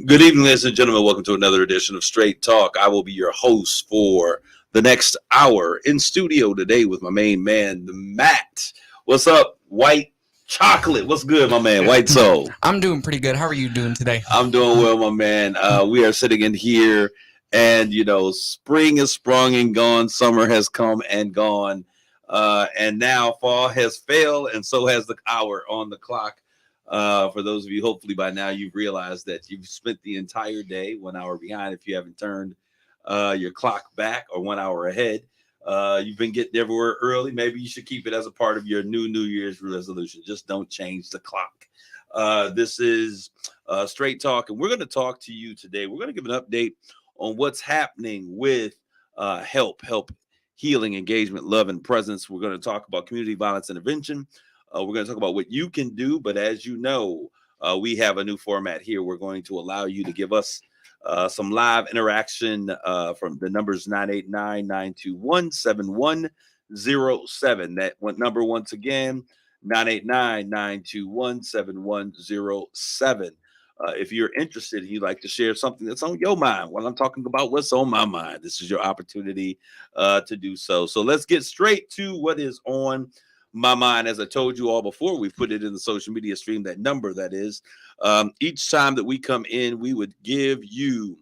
Good evening, ladies and gentlemen. Welcome to another edition of Straight Talk. I will be your host for the next hour in studio today with my main man, Matt. What's up, White Chocolate? What's good, my man, White Soul? I'm doing pretty good. How are you doing today? I'm doing well, my man. We are sitting in here, and spring is sprung and gone. Summer has come and gone, and now fall has failed, and so has the hour on the clock. For those of you, hopefully by now you've realized that you've spent the entire day 1 hour behind if you haven't turned your clock back or 1 hour ahead. You've been getting everywhere early. Maybe you should keep it as a part of your New Year's resolution. Just don't change the clock. This is Straight Talk, and we're going to talk to you today. We're going to give an update on what's happening with help, healing, engagement, love, and presence. We're going to talk about community violence intervention. We're going to talk about what you can do. But as you know, we have a new format here. We're going to allow you to give us some live interaction from the numbers 989-921-7107. That one number, once again, 989-921-7107. If you're interested and you'd like to share something that's on your mind, while I'm talking about what's on my mind, this is your opportunity to do so. So let's get straight to what is on my mind. As I told you all before, we put it in the social media stream, that number that is. Each time that we come in, we would give you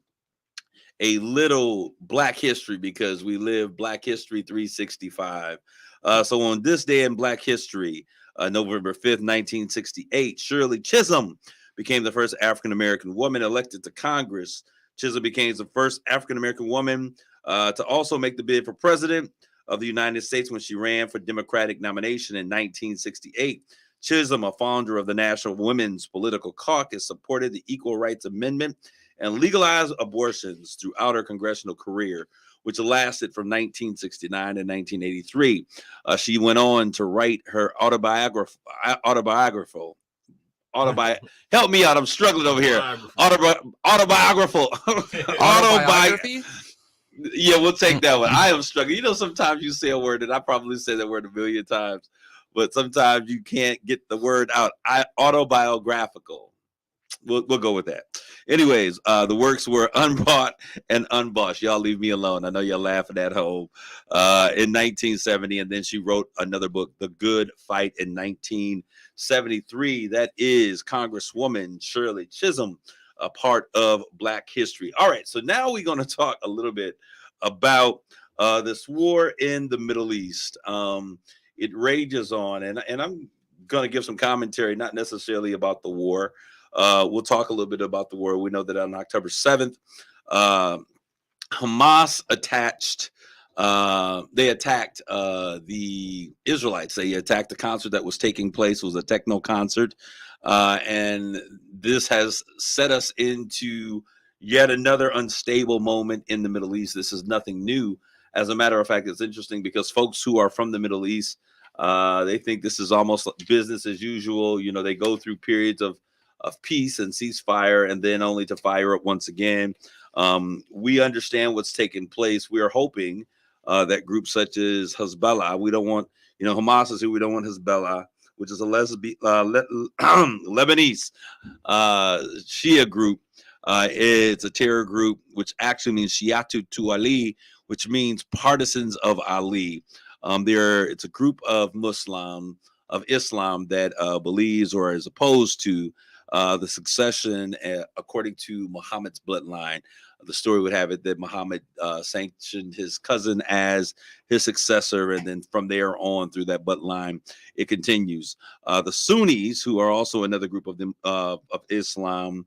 a little Black history because we live Black History 365. So on this day in Black history, November 5th, 1968, Shirley Chisholm became the first African-American woman elected to Congress. Chisholm became the first African-American woman to also make the bid for president of the United States when she ran for Democratic nomination in 1968. Chisholm, a founder of the National Women's Political Caucus, supported the Equal Rights Amendment and legalized abortions throughout her congressional career, which lasted from 1969 to 1983. She went on to write her autobiography. Help me out. I'm struggling over here. Autobiography. Yeah, we'll take that one. I am struggling. Sometimes you say a word, and I probably say that word a million times, but sometimes you can't get the word out. Autobiographical. We'll go with that. Anyways, the works were unbought and unbossed. Y'all leave me alone. I know you're laughing at home. In 1970, and then she wrote another book, The Good Fight, in 1973. That is Congresswoman Shirley Chisholm, a part of Black history. All right, so now we're going to talk a little bit about this war in the Middle East. It rages on, and I'm going to give some commentary, not necessarily about the war. We'll talk a little bit about the war. We know that on October 7th, Hamas attacked the Israelites. They attacked the concert that was taking place. It was a techno concert. And this has set us into yet another unstable moment in the Middle East. This is nothing new. As a matter of fact, it's interesting because folks who are from the Middle East, they think this is almost business as usual. They go through periods of peace and ceasefire and then only to fire up once again. We understand what's taking place. We are hoping that groups such as Hezbollah, we don't want, Hamas is who we don't want Hezbollah, which is a Lebanese Shia group. It's a terror group, which actually means Shiatu to Ali, which means partisans of Ali. It's a group of Islam that believes or is opposed to the succession according to Muhammad's bloodline. The story would have it that Muhammad sanctioned his cousin as his successor, and then from there on through that bloodline, it continues. The Sunnis, who are also another group of Islam,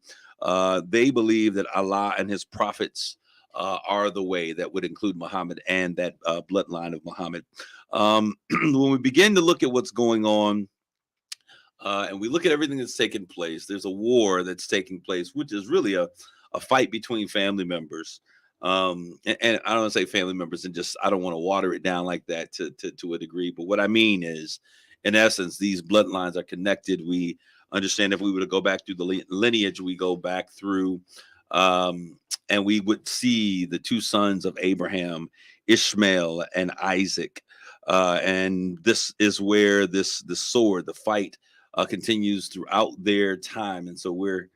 they believe that Allah and his prophets are the way. That would include Muhammad and that bloodline of Muhammad. When we begin to look at what's going on, and we look at everything that's taking place, there's a war that's taking place, which is really a fight between family members. And I don't want to say family members, and just I don't want to water it down like that to a degree. But what I mean is, in essence, these bloodlines are connected. We understand if we were to go back through the lineage, we go back through, um, and we would see the two sons of Abraham, Ishmael and Isaac. And this is where the sword, the fight, continues throughout their time. And so we're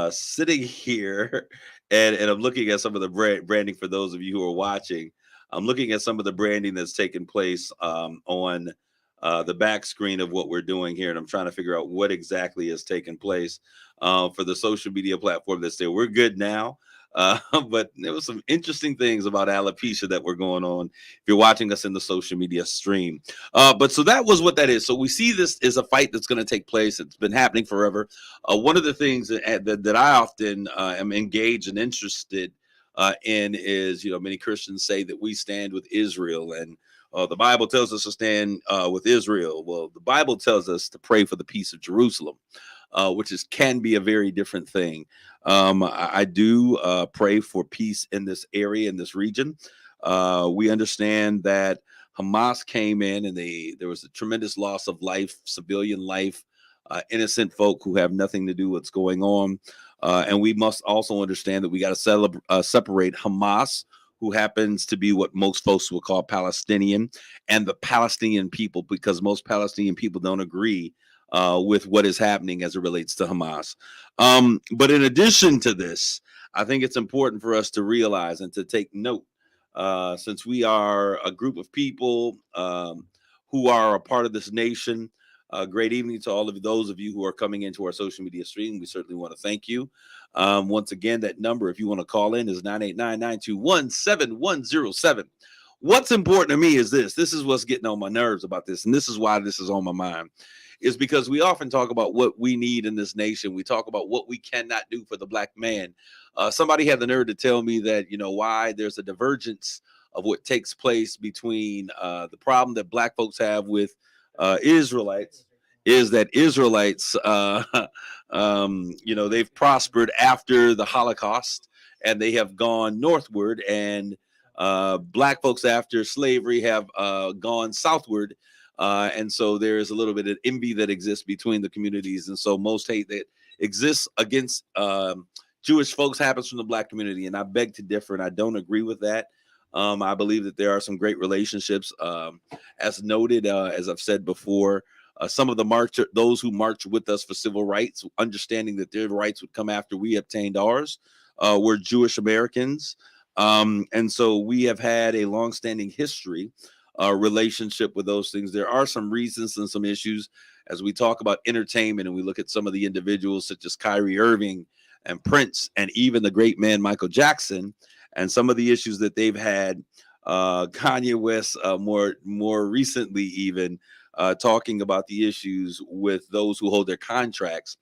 sitting here and I'm looking at some of the branding for those of you who are watching. I'm looking at some of the branding that's taken place on the back screen of what we're doing here, and I'm trying to figure out what exactly has taken place for the social media platform that's there. We're good now. But there was some interesting things about alopecia that were going on if you're watching us in the social media stream. But so that was what that is. So we see this is a fight that's going to take place. It's been happening forever. One of the things that I often am engaged and interested in is, many Christians say that we stand with Israel, and the Bible tells us to stand with Israel. Well, the Bible tells us to pray for the peace of Jerusalem, which can be a very different thing. I do pray for peace in this area, in this region. We understand that Hamas came in, and there was a tremendous loss of life, civilian life, innocent folk who have nothing to do with what's going on. And we must also understand that we got to separate Hamas, who happens to be what most folks will call Palestinian, and the Palestinian people, because most Palestinian people don't agree with what is happening as it relates to Hamas. But in addition to this, I think it's important for us to realize and to take note, since we are a group of people who are a part of this nation. Great evening to all of those of you who are coming into our social media stream. We certainly want to thank you. Once again, that number, if you want to call in, is 989-921-7107. What's important to me is this. This is what's getting on my nerves about this, and this is why this is on my mind, is because we often talk about what we need in this nation. We talk about what we cannot do for the black man. Somebody had the nerve to tell me that, why there's a divergence of what takes place between the problem that black folks have with Israelites, is that Israelites, they've prospered after the Holocaust, and they have gone northward, and black folks after slavery have gone southward. And so there is a little bit of envy that exists between the communities. And so most hate that exists against Jewish folks happens from the black community. And I beg to differ, and I don't agree with that. I believe that there are some great relationships, as noted, as I've said before. Some of those who marched with us for civil rights, understanding that their rights would come after we obtained ours, were Jewish Americans. And so we have had a longstanding history relationship with those things. There are some reasons and some issues as we talk about entertainment, and we look at some of the individuals such as Kyrie Irving and Prince, and even the great man Michael Jackson, and some of the issues that they've had. Kanye West, more recently, even talking about the issues with those who hold their contracts.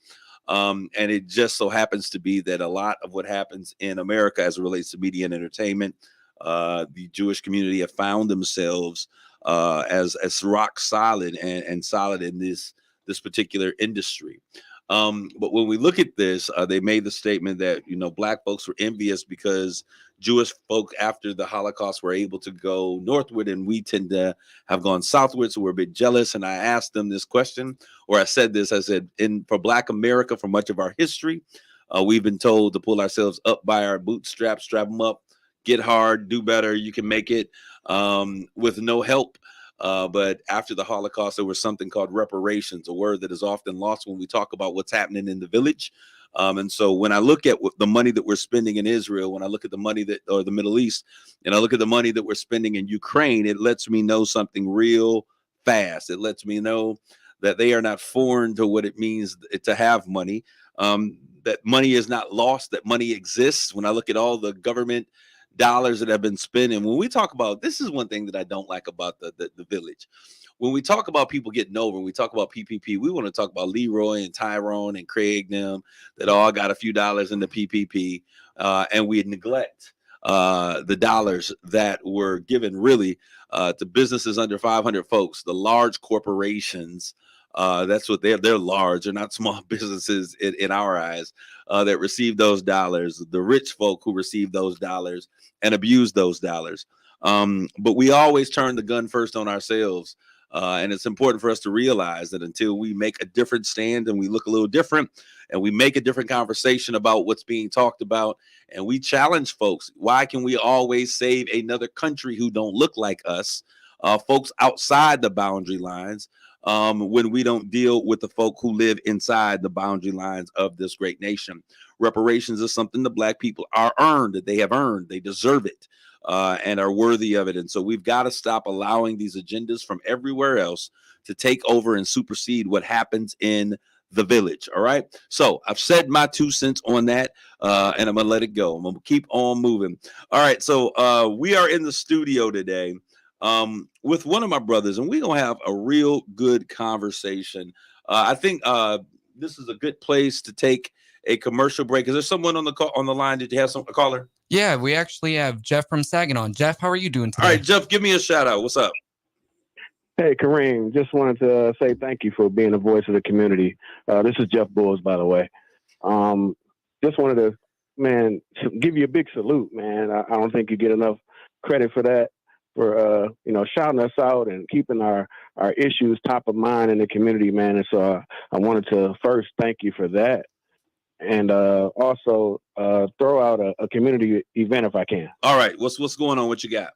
And it just so happens to be that a lot of what happens in America as it relates to media and entertainment, the Jewish community have found themselves as rock solid and solid in this particular industry. But when we look at this, they made the statement that, black folks were envious because Jewish folk after the Holocaust were able to go northward, and we tend to have gone southward. So we're a bit jealous. And I asked them this question, or I said, for Black America, for much of our history, we've been told to pull ourselves up by our bootstraps, strap them up, get hard, do better. You can make it with no help. But after the Holocaust, there was something called reparations, a word that is often lost when we talk about what's happening in the village. And so when I look at the money that we're spending in Israel, when I look at the money or the Middle East, and I look at the money that we're spending in Ukraine, it lets me know something real fast. It lets me know that they are not foreign to what it means to have money, that money is not lost, that money exists. When I look at all the government dollars that have been spent, and when we talk about, this is one thing that I don't like about the village. When we talk about people getting over, when we talk about PPP, we want to talk about Leroy and Tyrone and Craig them that all got a few dollars in the PPP, and we neglect the dollars that were given really to businesses under 500 folks, the large corporations. That's what they're large. They're not small businesses in our eyes. that receive those dollars, the rich folk who receive those dollars and abuse those dollars. But we always turn the gun first on ourselves. And it's important for us to realize that until we make a different stand and we look a little different and we make a different conversation about what's being talked about and we challenge folks, why can we always save another country who don't look like us, folks outside the boundary lines, when we don't deal with the folk who live inside the boundary lines of this great nation? Reparations is something the Black people are earned, that they have earned, they deserve it. And are worthy of it. And so we've got to stop allowing these agendas from everywhere else to take over and supersede what happens in the village. All right. So I've said my 2 cents on that, and I'm going to let it go. I'm going to keep on moving. All right. So we are in the studio today with one of my brothers, and we're going to have a real good conversation. I think this is a good place to take a commercial break. Is there someone on the line? Did you have a caller? Yeah, we actually have Jeff from Saginaw. Jeff, how are you doing today? All right, Jeff, give me a shout out. What's up? Hey, Kareem, just wanted to say thank you for being the voice of the community. This is Jeff Bulls, by the way. Just wanted to, man, give you a big salute, man. I don't think you get enough credit for that, for, shouting us out and keeping our issues top of mind in the community, man. And so I wanted to first thank you for that. And also throw out a community event if I can. All right. What's going on? What you got?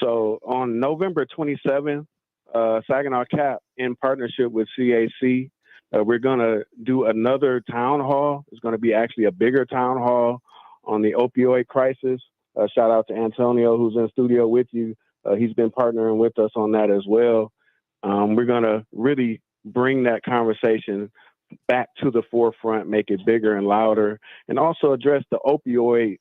So on November 27th, Saginaw CAP, in partnership with CAC, we're going to do another town hall. It's going to be actually a bigger town hall on the opioid crisis. Shout out to Antonio, who's in studio with you. He's been partnering with us on that as well. We're going to really bring that conversation back to the forefront, make it bigger and louder, and also address the opioid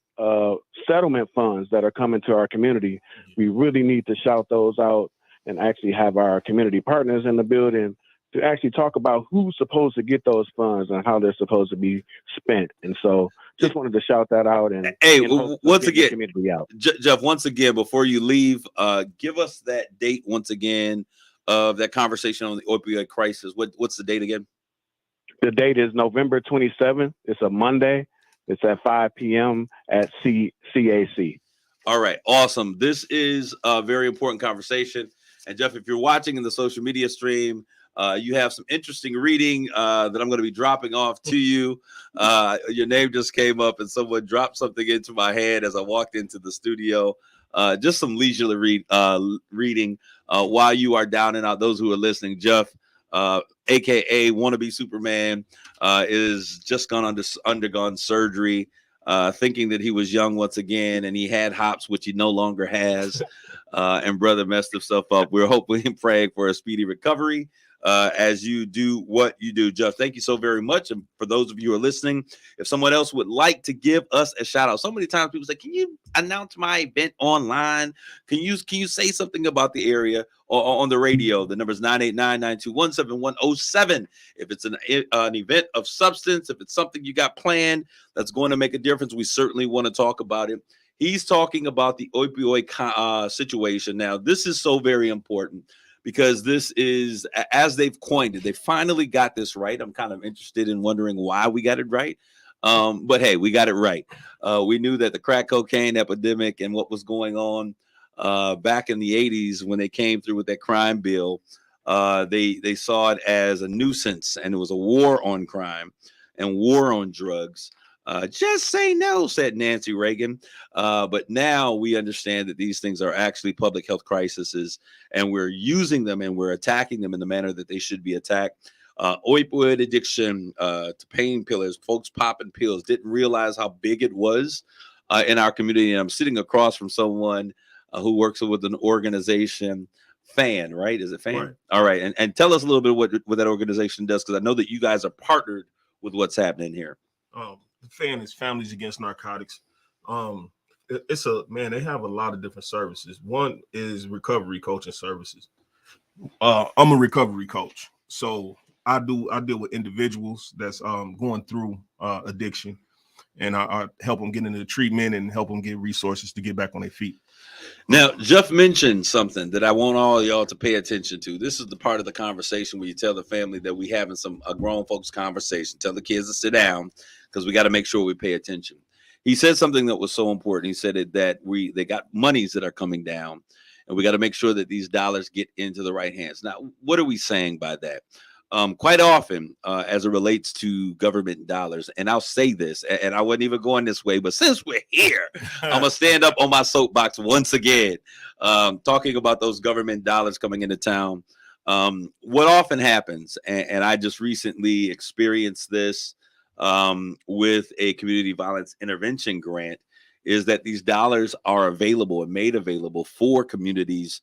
settlement funds that are coming to our community. We really need to shout those out and actually have our community partners in the building to actually talk about who's supposed to get those funds and how they're supposed to be spent. And so just wanted to shout that out. And hey, once again, community out. Jeff, once again, before you leave, give us that date once again of that conversation on the opioid crisis. What's the date again? The date is November 27th. It's a Monday. It's at 5 p.m. at CAC. All right. Awesome. This is a very important conversation. And Jeff, if you're watching in the social media stream, you have some interesting reading that I'm going to be dropping off to you. Your name just came up and someone dropped something into my head as I walked into the studio. Just some leisurely reading while you are down and out. Those who are listening, Jeff, aka wannabe Superman, is just undergone surgery, thinking that he was young once again, and he had hops, which he no longer has. And brother messed himself up. We're hoping and praying for a speedy recovery as you do what you do. Jeff, thank you so very much. And for those of you who are listening, if someone else would like to give us a shout out, so many times people say, can you announce my event online? Can you say something about the area or on the radio? The number is 989-921-7107. If it's an event of substance, if it's something you got planned that's going to make a difference, we certainly want to talk about it. He's talking about the opioid situation. Now, this is so very important because this is, as they've coined it, they finally got this right. I'm kind of interested in wondering why we got it right. But hey, we got it right. We knew that the crack cocaine epidemic and what was going on back in the 80s when they came through with that crime bill, they saw it as a nuisance, and it was a war on crime and war on drugs. Just say no, said Nancy Reagan. But now we understand that these things are actually public health crises, and we're using them and we're attacking them in the manner that they should be attacked. Opioid addiction to painkillers, folks popping pills, didn't realize how big it was in our community. And I'm sitting across from someone who works with an organization, FAN, right? Is it FAN? Right. All right. And tell us a little bit what that organization does, because I know that you guys are partnered with what's happening here. The FAN is Families Against Narcotics. They have a lot of different services. One is recovery coaching services. I'm a recovery coach, so I deal with individuals that's going through addiction, and I help them get into the treatment and help them get resources to get back on their feet. Now, Jeff mentioned something that I want all of y'all to pay attention to. This is the part of the conversation where you tell the family that we having a grown folks conversation. Tell the kids to sit down, because we got to make sure we pay attention. He said something that was so important. He said that they got monies that are coming down, and we got to make sure that these dollars get into the right hands. Now, what are we saying by that? Quite often, as it relates to government dollars, and I'll say this, and I wasn't even going this way, but since we're here, I'm gonna stand up on my soapbox once again, talking about those government dollars coming into town. What often happens, and I just recently experienced this with a community violence intervention grant, is that these dollars are available and made available for communities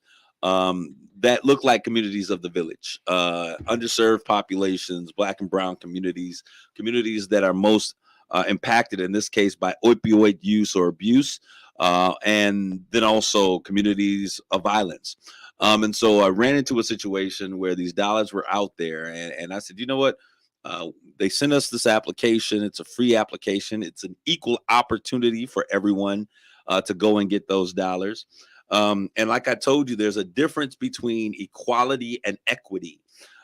that look like communities of the village, underserved populations, Black and brown communities, communities that are most impacted in this case by opioid use or abuse, and then also communities of violence. And so I ran into a situation where these dollars were out there, and I said, you know what? They sent us this application. It's a free application. It's an equal opportunity for everyone to go and get those dollars. And like I told you, there's a difference between equality and equity.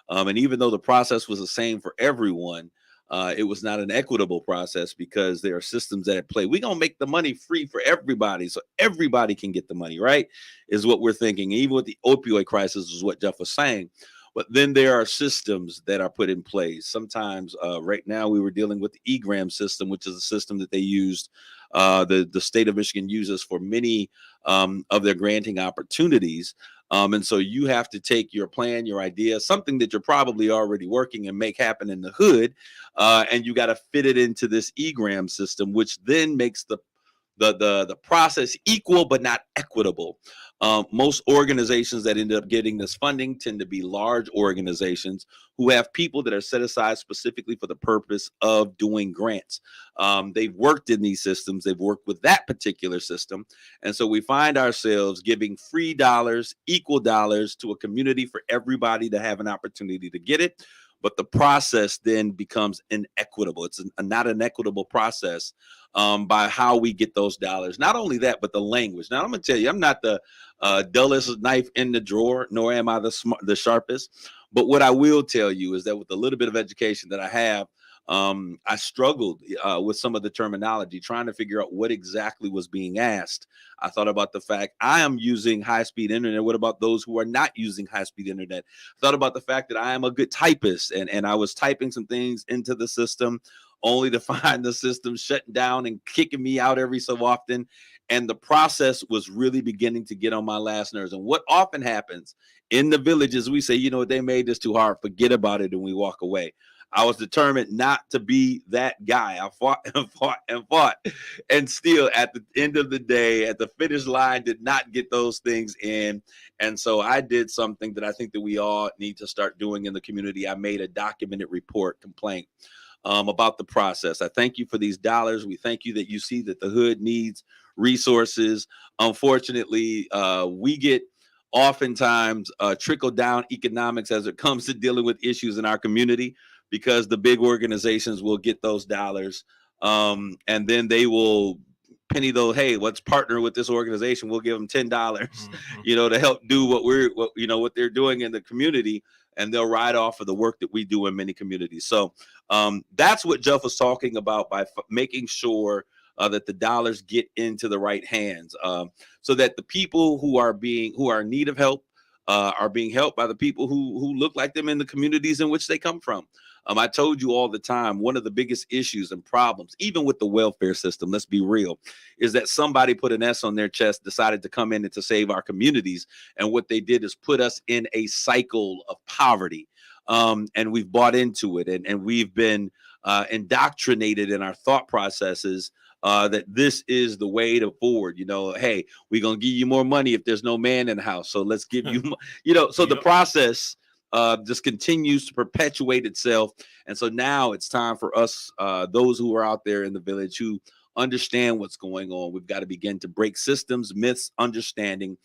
And even though the process was the same for everyone, it was not an equitable process because there are systems that at play. We're going to make the money free for everybody so everybody can get the money, right? Is what we're thinking. Even with the opioid crisis is what Jeff was saying. But then there are systems that are put in place. Sometimes right now we were dealing with the EGRAM system, which is a system that they used, the state of Michigan uses for many of their granting opportunities. And so you have to take your plan, your idea, something that you're probably already working and make happen in the hood. And you got to fit it into this EGRAM system, which then makes the process equal but not equitable. Most organizations that end up getting this funding tend to be large organizations who have people that are set aside specifically for the purpose of doing grants. They've worked in these systems. They've worked with that particular system. And so we find ourselves giving free dollars, equal dollars to a community for everybody to have an opportunity to get it. But the process then becomes inequitable. It's not an equitable process by how we get those dollars. Not only that, but the language. Now, I'm going to tell you, I'm not the dullest knife in the drawer, nor am I the sharpest. But what I will tell you is that with a little bit of education that I have, I struggled with some of the terminology, trying to figure out what exactly was being asked. I thought about the fact I am using high-speed internet. What about those who are not using high-speed internet? I thought about the fact that I am a good typist, and I was typing some things into the system only to find the system shutting down and kicking me out every so often. And the process was really beginning to get on my last nerves. And what often happens in the villages, we say, you know, they made this too hard, forget about it, and we walk away. I was determined not to be that guy. I fought and fought and fought. And still, at the end of the day, at the finish line, did not get those things in. And so I did something that I think that we all need to start doing in the community. I made a documented report complaint about the process. I thank you for these dollars. We thank you that you see that the hood needs resources. Unfortunately, we get oftentimes trickle down economics as it comes to dealing with issues in our community, because the big organizations will get those dollars and then they will penny those. Hey, let's partner with this organization. We'll give them $10, you know, to help do what they're doing in the community, and they'll ride off of the work that we do in many communities. So that's what Jeff was talking about by making sure that the dollars get into the right hands, so that the people who are in need of help are being helped by the people who look like them in the communities in which they come from. I told you all the time, one of the biggest issues and problems, even with the welfare system, let's be real, is that somebody put an S on their chest, decided to come in and to save our communities. And what they did is put us in a cycle of poverty. And we've bought into it, and we've been indoctrinated in our thought processes that this is the way to forward. You know, hey, we're going to give you more money if there's no man in the house. So let's give you, so the process just continues to perpetuate itself. And so now it's time for us, those who are out there in the village who understand what's going on. We've got to begin to break systems, myths, understanding.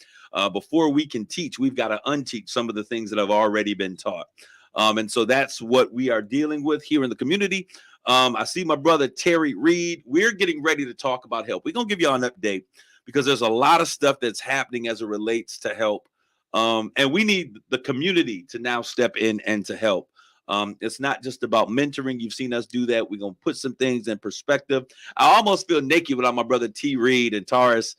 Before we can teach, we've got to unteach some of the things that have already been taught. And so that's what we are dealing with here in the community. I see my brother, Terry Reed. We're getting ready to talk about help. We're going to give you an update because there's a lot of stuff that's happening as it relates to help. And we need the community to now step in and to help. It's not just about mentoring. You've seen us do that. We're going to put some things in perspective. I almost feel naked without my brother T. Reed and Taurus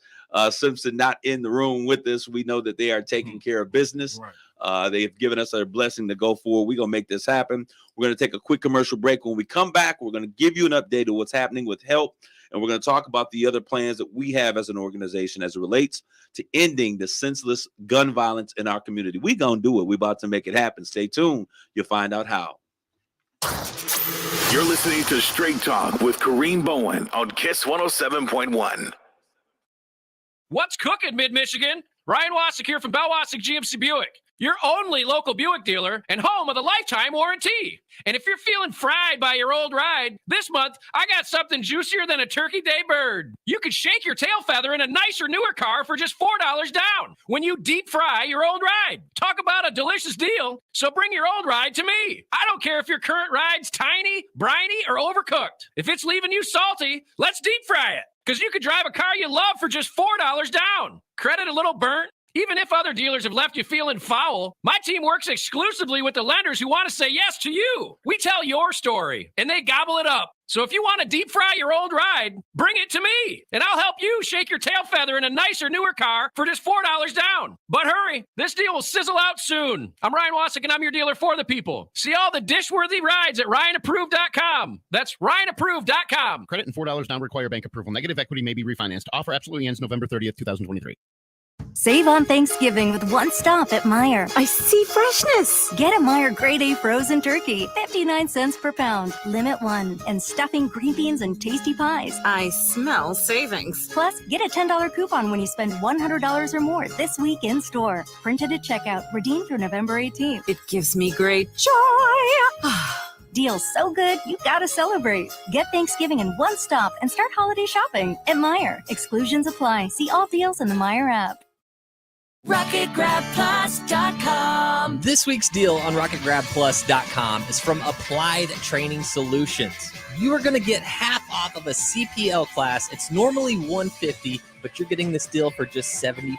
Simpson not in the room with us. We know that they are taking care of business. Right. They've given us a blessing to go forward. We're going to make this happen. We're going to take a quick commercial break. When we come back, we're going to give you an update of what's happening with HELP. And we're going to talk about the other plans that we have as an organization as it relates to ending the senseless gun violence in our community. We're going to do it. We're about to make it happen. Stay tuned. You'll find out how. You're listening to Straight Talk with Kareem Bowen on KISS 107.1. What's cooking, Mid-Michigan? Ryan Wassick here from Bell Wassick GMC Buick, your only local Buick dealer and home of the lifetime warranty. And if you're feeling fried by your old ride, this month, I got something juicier than a Turkey Day bird. You could shake your tail feather in a nicer, newer car for just $4 down when you deep fry your old ride. Talk about a delicious deal. So bring your old ride to me. I don't care if your current ride's tiny, briny, or overcooked. If it's leaving you salty, let's deep fry it. Because you could drive a car you love for just $4 down. Credit a little burnt. Even if other dealers have left you feeling foul, my team works exclusively with the lenders who want to say yes to you. We tell your story, and they gobble it up. So if you want to deep fry your old ride, bring it to me, and I'll help you shake your tail feather in a nicer, newer car for just $4 down. But hurry, this deal will sizzle out soon. I'm Ryan Wassick, and I'm your dealer for the people. See all the dish-worthy rides at RyanApproved.com. That's RyanApproved.com. Credit and $4 down require bank approval. Negative equity may be refinanced. Offer absolutely ends November 30th, 2023. Save on Thanksgiving with one stop at Meijer. I see freshness. Get a Meijer Grade A frozen turkey, 59 cents per pound, limit one, and stuffing, green beans, and tasty pies. I smell savings. Plus, get a $10 coupon when you spend $100 or more this week in store. Printed at checkout, redeemed through November 18th. It gives me great joy. Deals so good, you gotta celebrate. Get Thanksgiving in one stop and start holiday shopping at Meijer. Exclusions apply. See all deals in the Meijer app. RocketGrabPlus.com. This week's deal on RocketGrabPlus.com is from Applied Training Solutions. You are going to get half off of a CPL class. It's normally $150, but you're getting this deal for just $75.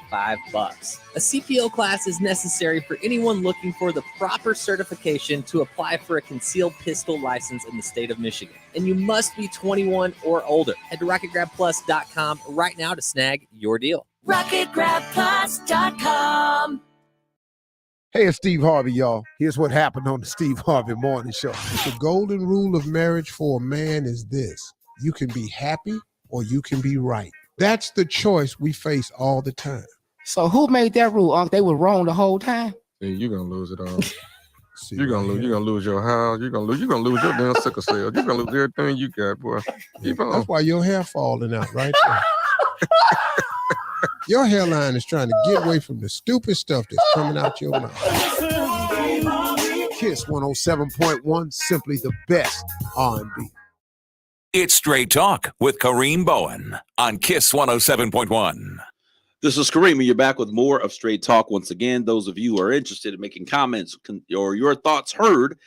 A CPL class is necessary for anyone looking for the proper certification to apply for a concealed pistol license in the state of Michigan. And you must be 21 or older. Head to RocketGrabPlus.com right now to snag your deal. RocketGrabPlus.com. Hey, it's Steve Harvey, y'all. Here's what happened on the Steve Harvey Morning Show. The golden rule of marriage for a man is this: you can be happy or you can be right. That's the choice we face all the time. So who made that rule, Unc? They were wrong the whole time? Yeah, you're gonna lose it all. You're gonna lose your house. You're gonna lose your damn sickle cell. You're gonna lose everything you got, boy. That's why your hair falling out right there. Your hairline is trying to get away from the stupid stuff that's coming out your mouth. KISS 107.1, simply the best R&B. It's Straight Talk with Kareem Bowen on KISS 107.1. This is Kareem, and you're back with more of Straight Talk. Once again, those of you who are interested in making comments or your thoughts heard,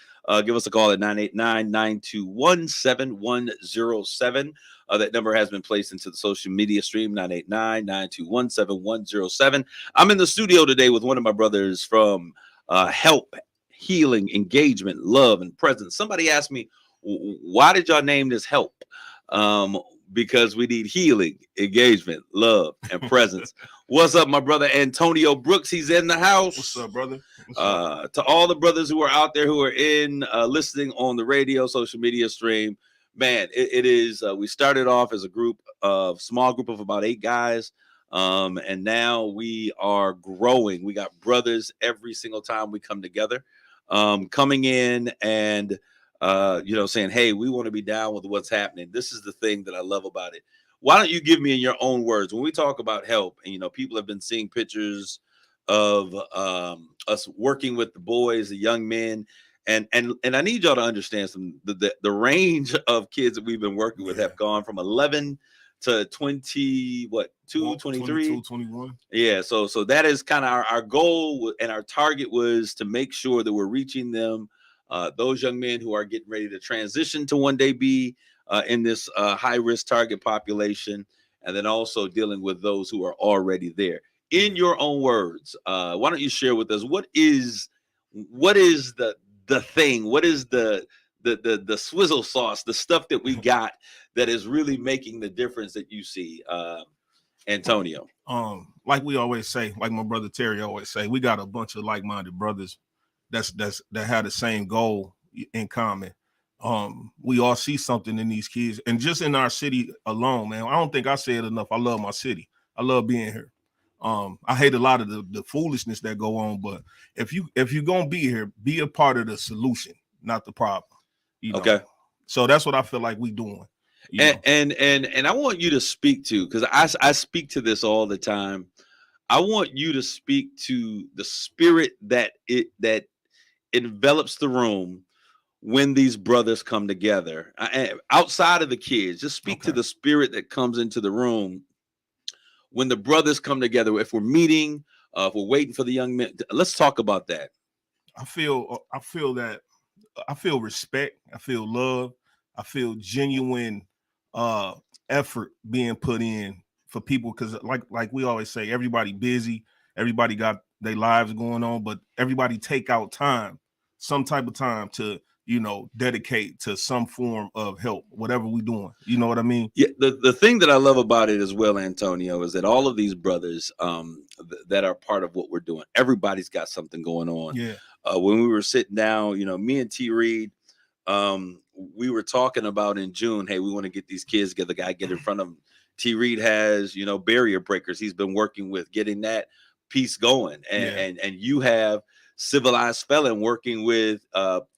give us a call at 989-921-7107. That number has been placed into the social media stream, 989-921-7107. I'm in the studio today with one of my brothers from HELP, Healing, Engagement, Love, and Presence. Somebody asked me, why did y'all name this HELP? Because we need healing, engagement, love, and presence. What's up, my brother Antonio Brooks? He's in the house. What's up, brother? To all the brothers who are out there who are in listening on the radio, social media stream, man, it is. We started off as a small group of about 8 guys, and now we are growing. We got brothers every single time we come together, coming in and saying, hey, we want to be down with what's happening. This is the thing that I love about it. Why don't you give me in your own words, when we talk about HELP, and people have been seeing pictures of us working with the boys, the young men, and I need y'all to understand the range of kids that we've been working with have gone from 11 to 20, 23, 21. Yeah, so that is kind of our goal, and our target was to make sure that we're reaching them. Those young men who are getting ready to transition to one day be in this high-risk target population, and then also dealing with those who are already there. In your own words, why don't you share with us what is the the thing? What is the swizzle sauce, the stuff that we got that is really making the difference that you see, Antonio? Like we always say, like my brother Terry always say, we got a bunch of like-minded brothers that have the same goal in common. We all see something in these kids, and just in our city alone, man. I don't think I say it enough. I love my city. I love being here. I hate a lot of the foolishness that go on, but if you're gonna be here, be a part of the solution, not the problem. You know? Okay. So that's what I feel like we doing. And I want you to speak to, because I speak to this all the time. I want you to speak to the spirit that envelops the room when these brothers come together. Outside of the kids, just speak to the spirit that comes into the room when the brothers come together. If we're meeting, if we're waiting for the young men, let's talk about that. I feel respect. I feel love. I feel genuine effort being put in for people, because like we always say, everybody busy, everybody got their lives going on, but everybody take out time, some type of time to dedicate to some form of help, whatever we doing. You know what I mean? Yeah, the thing that I love about it as well, Antonio, is that all of these brothers that are part of what we're doing, everybody's got something going on. Yeah. When we were sitting down, me and T Reed, we were talking about in June, hey, we want to get these kids together, get in front of them. T Reed has, barrier breakers. He's been working with getting that piece going. And you have Civilized Felon working with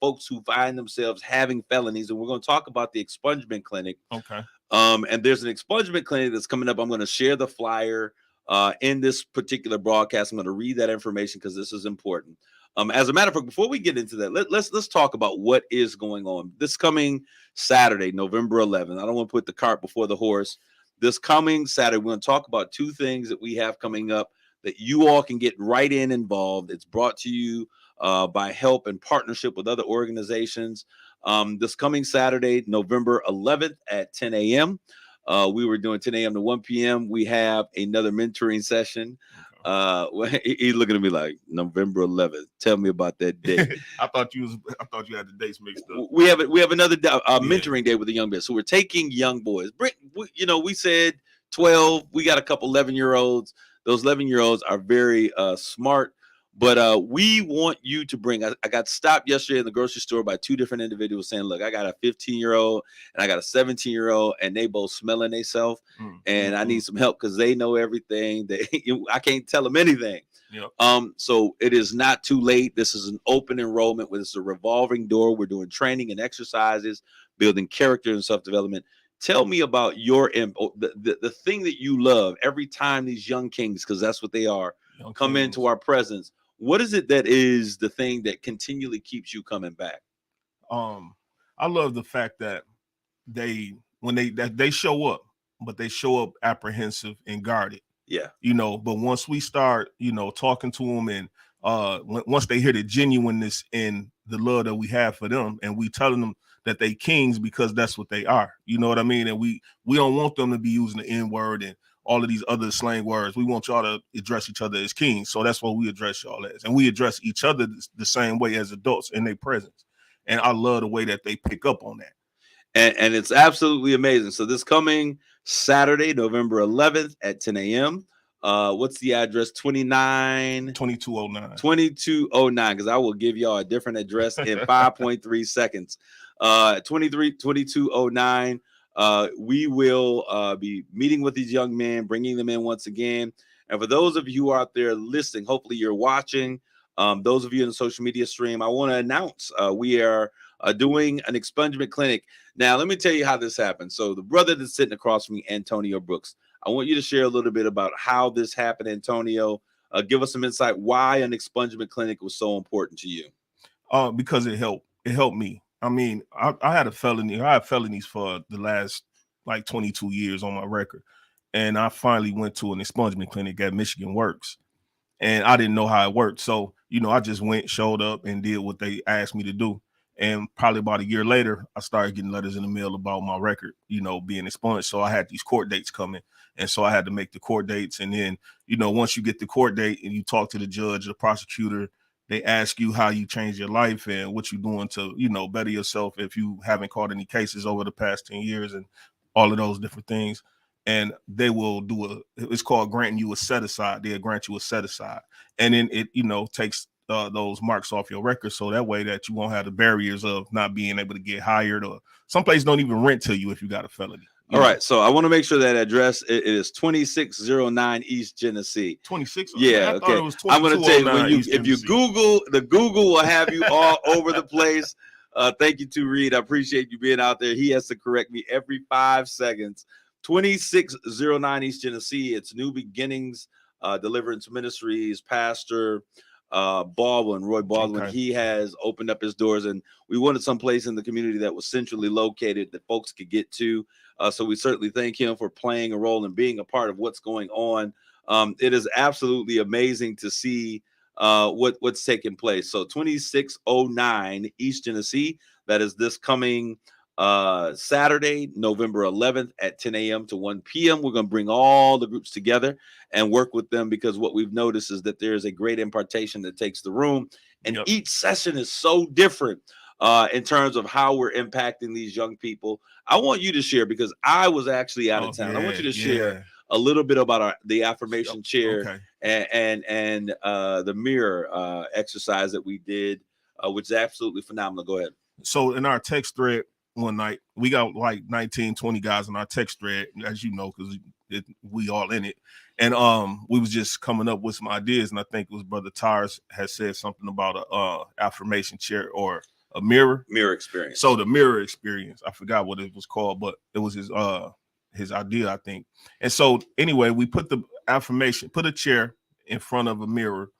folks who find themselves having felonies. And we're going to talk about the expungement clinic. Okay. And there's an expungement clinic that's coming up. I'm going to share the flyer in this particular broadcast. I'm going to read that information because this is important. As a matter of fact, before we get into that, let's talk about what is going on this coming Saturday, November 11th. I don't want to put the cart before the horse. This coming Saturday, we're going to talk about two things that we have coming up that you all can get right involved. It's brought to you by help and partnership with other organizations. This coming Saturday, November 11th at 10 a.m. We were doing 10 a.m. to 1 p.m. We have another mentoring session. He's looking at me like, November 11th. Tell me about that day. I thought you had the dates mixed up. We have another mentoring day with the young men. So we're taking young boys. We said 12. We got a couple 11-year-olds. Those 11-year-olds are very smart. But we want you to bring. I got stopped yesterday in the grocery store by two different individuals saying, look, I got a 15-year-old and I got a 17-year-old, and they both smelling themselves. And I need some help because they know everything. I can't tell them anything. Yep. So it is not too late. This is an open enrollment. It's a revolving door. We're doing training and exercises, building character and self-development. Tell me about the thing that you love every time these young kings, because that's what they are, come into our presence. What is it that is the thing that continually keeps you coming back? I love the fact that they show up, but they show up apprehensive and guarded. Yeah. But once we start, talking to them, and once they hear the genuineness and the love that we have for them, and we telling them that they kings because that's what they are. You know what I mean? And we don't want them to be using the N-word and all of these other slang words. We want y'all to address each other as kings. So that's what we address y'all as. And we address each other the same way as adults in their presence. And I love the way that they pick up on that. And it's absolutely amazing. So this coming Saturday, November 11th at 10 a.m. What's the address? 2209. 2209, because I will give y'all a different address in 5.3 seconds. 2209. We will be meeting with these young men, bringing them in once again. And for those of you out there listening, hopefully you're watching. Those of you in the social media stream, I want to announce we are doing an expungement clinic. Now, let me tell you how this happened. So the brother that's sitting across from me, Antonio Brooks, I want you to share a little bit about how this happened, Antonio. Give us some insight why an expungement clinic was so important to you. Because it helped. It helped me. I mean, I had a felony. I had felonies for the last 22 years on my record. And I finally went to an expungement clinic at Michigan Works. And I didn't know how it worked. So, I just went, showed up, and did what they asked me to do. And probably about a year later, I started getting letters in the mail about my record, being expunged. So I had these court dates coming. And so I had to make the court dates. And then, once you get the court date and you talk to the judge, the prosecutor, They ask you how you change your life and what you're doing to, you know, better yourself if you haven't caught any cases over the past 10 years and all of those different things. And they will do it's called granting you a set aside. They'll grant you a set aside. And then it, you know, takes those marks off your record. So that way that you won't have the barriers of not being able to get hired, or some places don't even rent to you if you got a felony. All right, so I want to make sure that address it is 2609 East Genesee. 26. Yeah, okay. I'm going to tell you when if you Google, the Google will have you all over the place. Thank you to Reed. I appreciate you being out there. He has to correct me every 5 seconds. 2609 East Genesee. It's New Beginnings Deliverance Ministries. Pastor Roy Baldwin. Okay. He has opened up his doors, and we wanted some place in the community that was centrally located that folks could get to. So we certainly thank him for playing a role and being a part of what's going on. It is absolutely amazing to see what's taking place. So 2609 East Genesee, that is this coming Saturday, November 11th at 10 a.m. to 1 p.m. We're going to bring all the groups together and work with them, because what we've noticed is that there is a great impartation that takes the room, and each session is so different in terms of how we're impacting these young people. I want you to share, because I was actually out of town. I want you to share a little bit about the affirmation chair and the mirror exercise that we did, which is absolutely phenomenal. Go ahead. So in our text thread one night, we got like 19, 20 guys in our text thread, as you know, because we all in it. And we was just coming up with some ideas, and I think it was Brother Tars has said something about a affirmation chair or a mirror experience. So the mirror experience, I forgot what it was called, but it was his idea, I think. And so anyway, we put a chair in front of a mirror,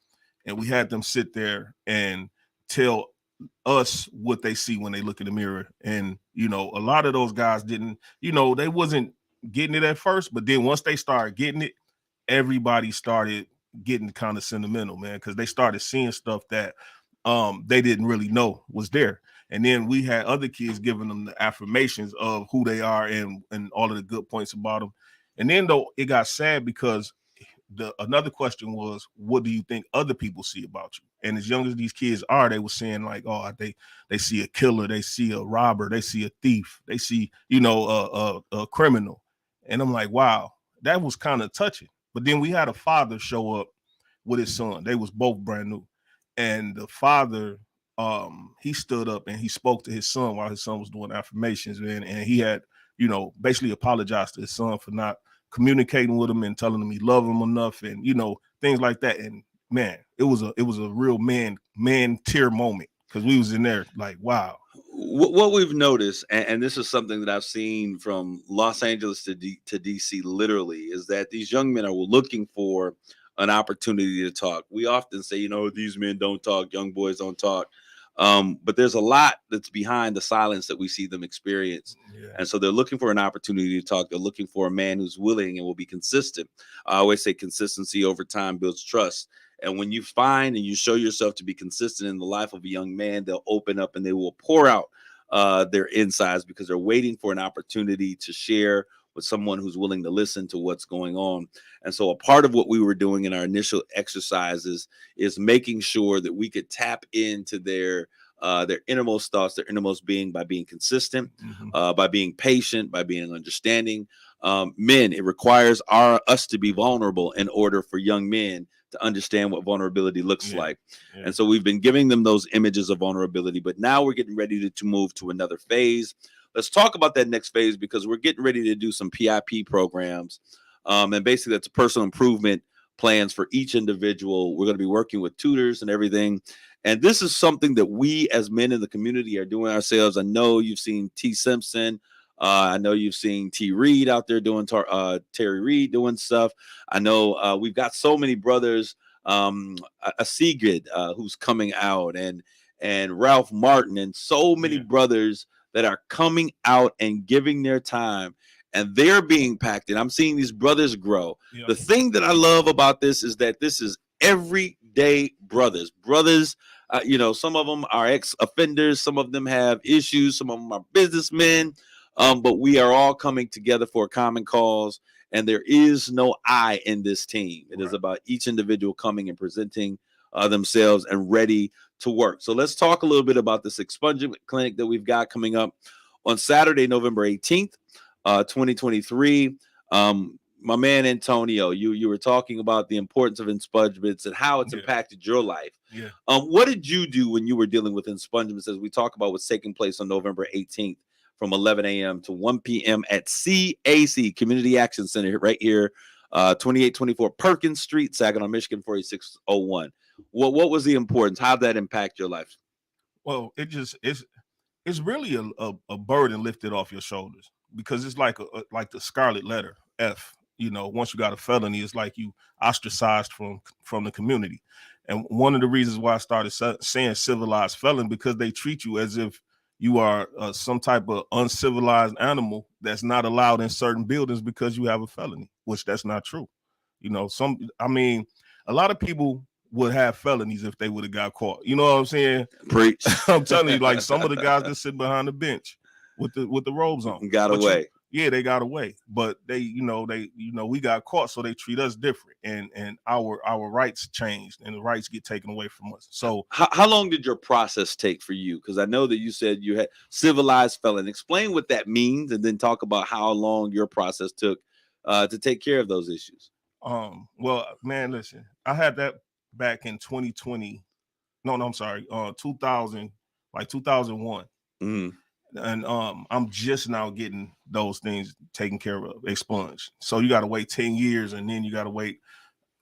and we had them sit there and tell us what they see when they look in the mirror. And, you know, a lot of those guys didn't, you know, they wasn't getting it at first, but then once they started getting it, everybody started getting kind of sentimental, man, because they started seeing stuff that they didn't really know was there. And then we had other kids giving them the affirmations of who they are and all of the good points about them. And then though it got sad, because another question was, what do you think other people see about you? And as young as these kids are, they were saying like, oh, they see a killer, they see a robber, they see a thief, they see, you know, a criminal. And I'm like, wow, that was kind of touching. But then we had a father show up with his son. They was both brand new. And the father, he stood up and he spoke to his son while his son was doing affirmations, man. And he had, you know, basically apologized to his son for not communicating with him and telling him he loved him enough, and, you know, things like that. And man, it was a real man tear moment, because we was in there like, wow. What we've noticed, and this is something that I've seen from Los Angeles to DC literally, is that these young men are looking for an opportunity to talk. We often say, you know, these men don't talk, young boys don't talk. But there's a lot that's behind the silence that we see them experience. And so they're looking for an opportunity to talk. They're looking for a man who's willing and will be consistent. I always say consistency over time builds trust. And when you find and you show yourself to be consistent in the life of a young man, they'll open up and they will pour out their insides, because they're waiting for an opportunity to share with someone who's willing to listen to what's going on. And so a part of what we were doing in our initial exercises is making sure that we could tap into their innermost thoughts, their innermost being, by being consistent, by being patient, by being understanding. Men, it requires us to be vulnerable in order for young men to understand what vulnerability looks like. And so we've been giving them those images of vulnerability, but now we're getting ready to move to another phase. Let's talk about that next phase, because we're getting ready to do some PIP programs. And basically that's personal improvement plans for each individual. We're going to be working with tutors and everything. And this is something that we as men in the community are doing ourselves. I know you've seen T. Simpson. I know you've seen T. Reed out there doing Terry Reed doing stuff. I know we've got so many brothers, a Sigrid who's coming out, and Ralph Martin, and so many brothers that are coming out and giving their time, and they're being impacted. I'm seeing these brothers grow. The thing that I love about this is that this is everyday brothers. You know, some of them are ex-offenders, some of them have issues, some of them are businessmen, but we are all coming together for a common cause, and there is no I in this team. It is about each individual coming and presenting themselves and ready to work. So let's talk a little bit about this expungement clinic that we've got coming up on Saturday, November 18th, 2023. My man Antonio, you were talking about the importance of expungements and how it's impacted your life. Yeah. What did you do when you were dealing with expungements, as we talk about what's taking place on November 18th from 11 a.m. to 1 p.m. at CAC, Community Action Center, right here, 2824 Perkins Street, Saginaw, Michigan, 4601. What was the importance? How did that impact your life? Well, it's really a burden lifted off your shoulders, because it's like the scarlet letter F. You know, once you got a felony, it's like you ostracized from the community. And one of the reasons why I started saying civilized felon, because they treat you as if you are some type of uncivilized animal that's not allowed in certain buildings because you have a felony, which that's not true. You know, a lot of people would have felonies if they would have got caught. You know what I'm saying? Preach. I'm telling you, like some of the guys that sit behind the bench with the robes on got away. They got away, but we got caught, so they treat us different, and our rights changed, and the rights get taken away from us. So how long did your process take for you? Because I know that you said you had civilized felon. Explain what that means, and then talk about how long your process took to take care of those issues. Well, man, listen, I had that back in 2020. No, I'm sorry, 2000, like 2001. Mm-hmm. And I'm just now getting those things taken care of, expunged. So you got to wait 10 years, and then you got to wait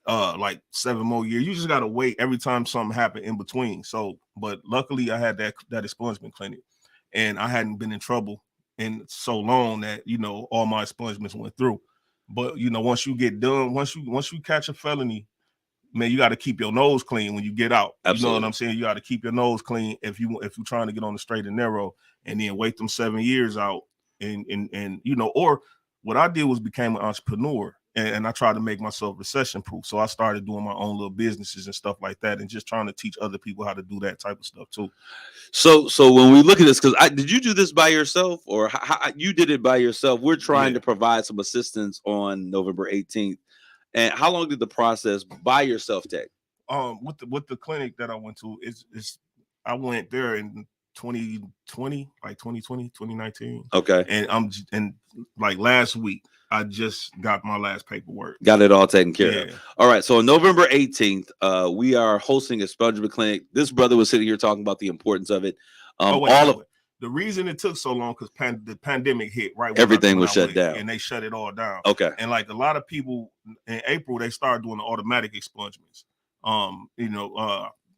like 7 more years. You just got to wait every time something happened in between. So, but luckily I had that expungement clinic, and I hadn't been in trouble in so long that, you know, all my expungements went through. But, you know, once you get done, once you catch a felony, man, you got to keep your nose clean when you get out. Absolutely. You know what I'm saying? You got to keep your nose clean if you're trying to get on the straight and narrow, and then wait them 7 years out. And you know, or what I did was became an entrepreneur, and I tried to make myself recession proof. So I started doing my own little businesses and stuff like that, and just trying to teach other people how to do that type of stuff too. So when we look at this, because did you do this by yourself, or how you did it by yourself? We're trying to provide some assistance on November 18th. And how long did the process by yourself take? With the clinic that I went to, I went there in 2020, like 2020, 2019. Okay. And like last week, I just got my last paperwork. Got it all taken care of. All right. So on November 18th, we are hosting a expungement clinic. This brother was sitting here talking about the importance of it. The reason it took so long because the pandemic hit, right? Everything was shut down, and they shut it all down. Okay. And like a lot of people in April, they started doing the automatic expungements.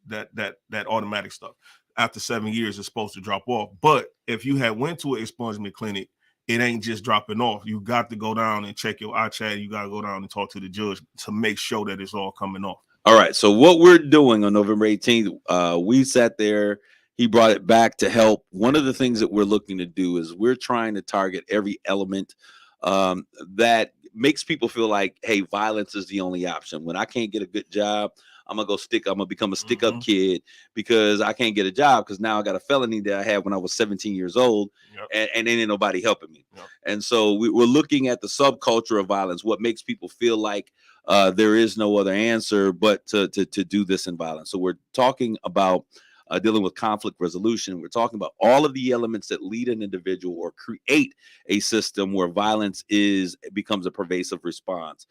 That automatic stuff. After 7 years, it's supposed to drop off. But if you had went to an expungement clinic, it ain't just dropping off. You got to go down and check your iChat. You got to go down and talk to the judge to make sure that it's all coming off. All right. So what we're doing on November 18th, we sat there. He brought it back to help. One of the things that we're looking to do is we're trying to target every element that makes people feel like, hey, violence is the only option. When I can't get a good job, I'm gonna become a stick-up kid because I can't get a job because now I got a felony that I had when I was 17 years old, and ain't nobody helping me. And so we're looking at the subculture of violence, what makes people feel like there is no other answer but to do this in violence. So we're talking about dealing with conflict resolution. We're talking about all of the elements that lead an individual or create a system where violence becomes a pervasive response.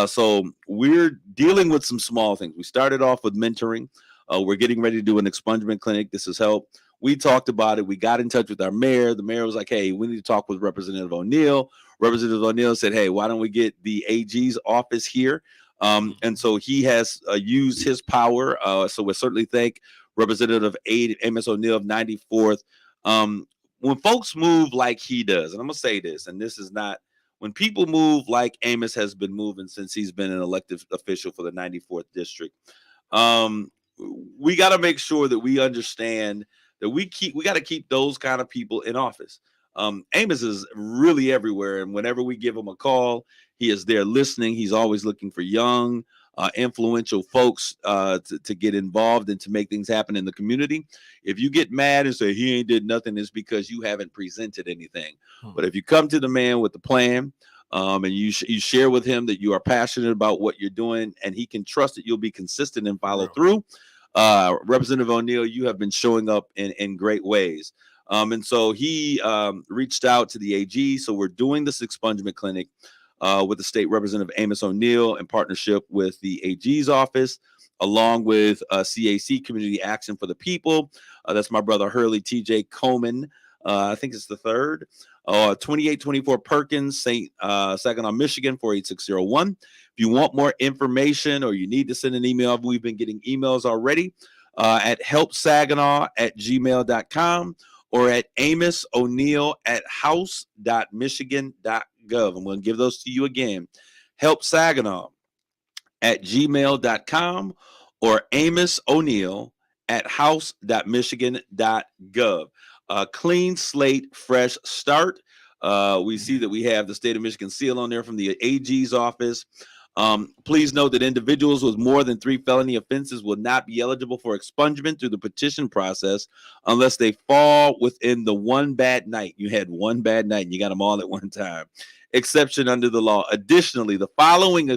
So we're dealing with some small things. We started off with mentoring. We're getting ready to do an expungement clinic. This has helped. We talked about it. We got in touch with our mayor. The mayor was like, hey, we need to talk with Representative O'Neill. Representative O'Neill said, hey, why don't we get the AG's office here? And so he has used his power. So we certainly thank Representative Amos O'Neill of 94th. When folks move like he does, and I'm going to say this, and this is not, when people move like Amos has been moving since he's been an elected official for the 94th district, we got to make sure that we understand that we got to keep those kind of people in office. Amos is really everywhere, and whenever we give him a call, he is there listening. He's always looking for young, influential folks to get involved and to make things happen in the community. If you get mad and say he ain't did nothing, it's because you haven't presented anything. But if you come to the man with the plan, and you share with him that you are passionate about what you're doing, and he can trust that you'll be consistent and follow through. Representative O'Neill, you have been showing up in great ways. And so he reached out to the AG. So we're doing this expungement clinic with the state representative Amos O'Neill in partnership with the AG's office, along with CAC, Community Action for the People. That's my brother Hurley TJ Coleman. I think it's the third. 2824 Perkins, Saginaw, Michigan, 48601. If you want more information or you need to send an email, we've been getting emails already at helpsaginaw@gmail.com or at amosoneil@house.michigan.gov. I'm going to give those to you again. helpsaginaw@gmail.com or amosoneil@house.michigan.gov. Clean slate, fresh start. We see that we have the state of Michigan seal on there from the AG's office. Please note that individuals with more than 3 felony offenses will not be eligible for expungement through the petition process unless they fall within the one bad night. You had one bad night and you got them all at one time. Exception under the law. Additionally, the following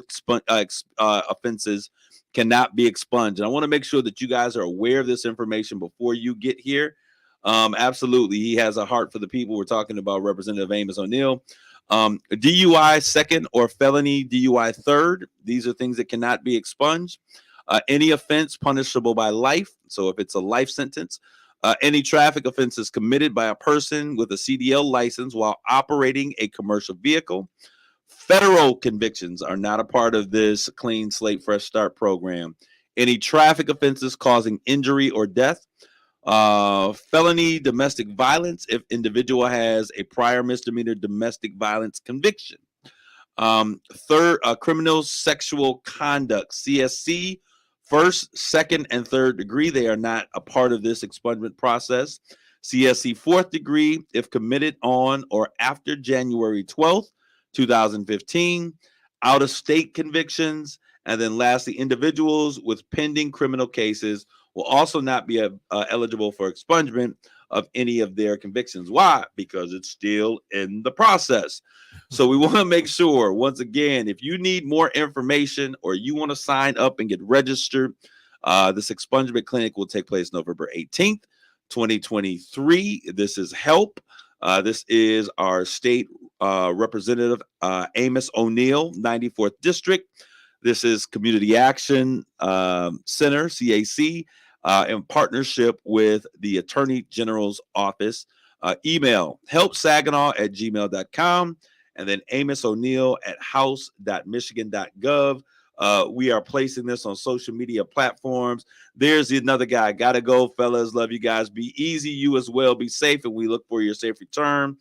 offenses cannot be expunged. And I want to make sure that you guys are aware of this information before you get here. Absolutely. He has a heart for the people. We're talking about Representative Amos O'Neill. DUI second or felony DUI third. These are things that cannot be expunged. Any offense punishable by life. So if it's a life sentence, any traffic offenses committed by a person with a CDL license while operating a commercial vehicle. Federal convictions are not a part of this clean slate, fresh start program. Any traffic offenses causing injury or death. Felony domestic violence if individual has a prior misdemeanor domestic violence conviction. Third, criminal sexual conduct, CSC, first, second, and third degree. They are not a part of this expungement process. CSC fourth degree if committed on or after January 12th, 2015. Out of state convictions. And then lastly, individuals with pending criminal cases will also not be eligible for expungement of any of their convictions. Why? Because it's still in the process. So we want to make sure, once again, if you need more information or you want to sign up and get registered, this expungement clinic will take place November 18th, 2023. This is HELP. This is our state representative, Amos O'Neill, 94th District. This is Community Action Center, CAC, in partnership with the Attorney General's Office. Email helpsaginaw@gmail.com and then amosoneil@house.michigan.gov. We are placing this on social media platforms. There's another guy. Gotta go, fellas. Love you guys. Be easy. You as well. Be safe, and we look for your safe return.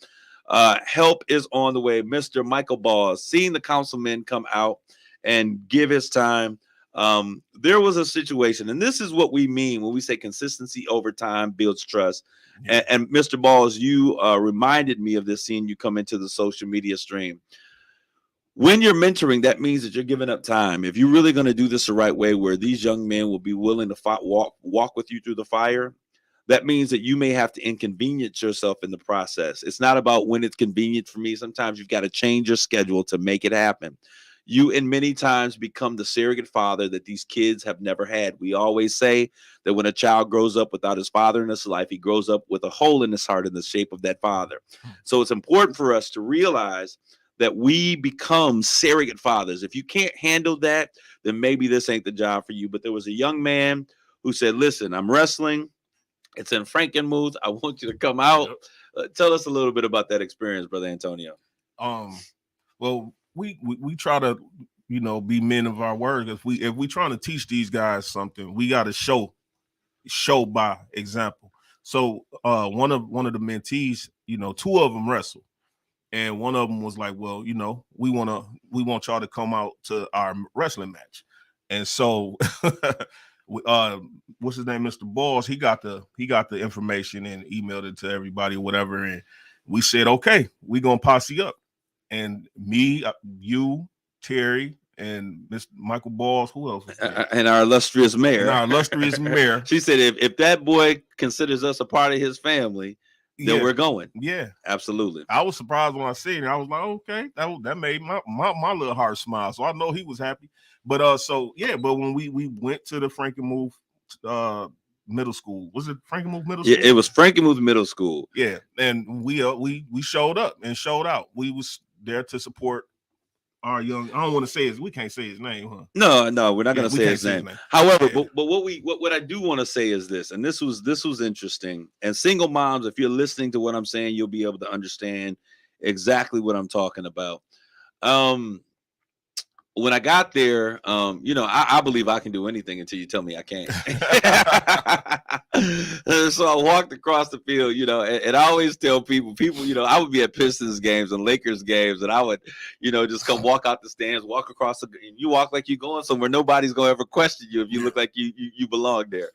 Help is on the way. Mr. Michael Ball, seeing the councilman come out and give his time. There was a situation, and this is what we mean when we say consistency over time builds trust. And Mr. Balls, you reminded me of this scene. You come into the social media stream. When you're mentoring, that means that you're giving up time. If you're really going to do this the right way, where these young men will be willing to walk with you through the fire, that means that you may have to inconvenience yourself in the process. It's not about when it's convenient for me. Sometimes you've got to change your schedule to make it happen. You, in many times, become the surrogate father that these kids have never had. We always say that when a child grows up without his father in his life, he grows up with a hole in his heart in the shape of that father. So it's important for us to realize that we become surrogate fathers. If you can't handle that, then maybe this ain't the job for you. But there was a young man who said, listen, I'm wrestling. It's in Frankenmuth. I want you to come out. Tell us a little bit about that experience, Brother Antonio. Well, we try to, be men of our word. If we trying to teach these guys something, we got to show by example. So one of the mentees, 2 of them wrestle, and one of them was like, well, we want y'all to come out to our wrestling match. And so what's his name, Mr. Balls, he got the information and emailed it to everybody or whatever, and we said, okay, we gonna posse up. And me, you, Terry, and Mr. Michael Balls, who else? And our illustrious mayor. She said, if that boy considers us a part of his family, that we're going. Yeah, absolutely. I was surprised when I seen it. I was like, okay, that made my little heart smile. So I know he was happy. But but when we went to the Frankenmuth middle school, was it Frankenmuth middle school? Yeah, it was Frankenmuth Middle School. Yeah, and we showed up and showed out. We was there to support our young. I don't want to say we can't say his name, huh? No, we're not going to say his name. However, but what I do want to say is this, and this was interesting. And single moms, if you're listening to what I'm saying, you'll be able to understand exactly what I'm talking about. When I got there, I believe I can do anything until you tell me I can't. So I walked across the field, and I always tell people, I would be at Pistons games and Lakers games, and I would, just come walk out the stands, walk across and you walk like you're going somewhere. Nobody's gonna ever question you if you look like you belong there.